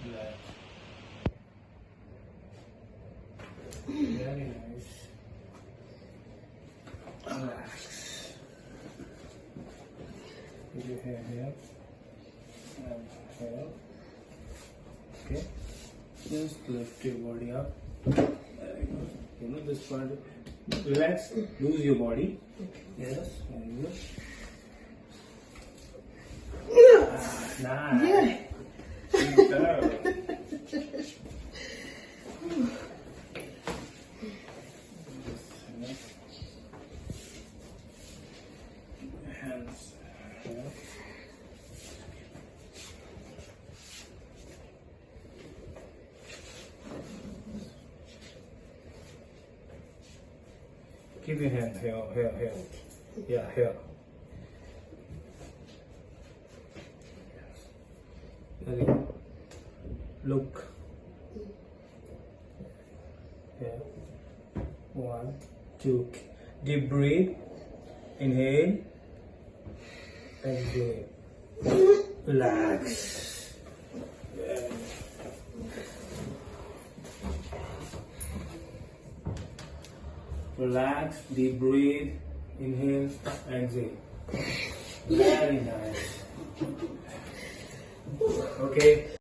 Relax. Very nice. Relax. Put your hair here and here. Okay. Just lift your body up. There you go. You know this part. Relax. Lose your body. Yes. Very good. Nice. Yeah. Good girl. Hands here. Keep your hand here. Yeah, here. Very good. Look. Here. 1, 2. Deep breathe. Inhale. Exhale. Relax. Relax. Deep breathe. Inhale. Exhale. Very nice. Okay.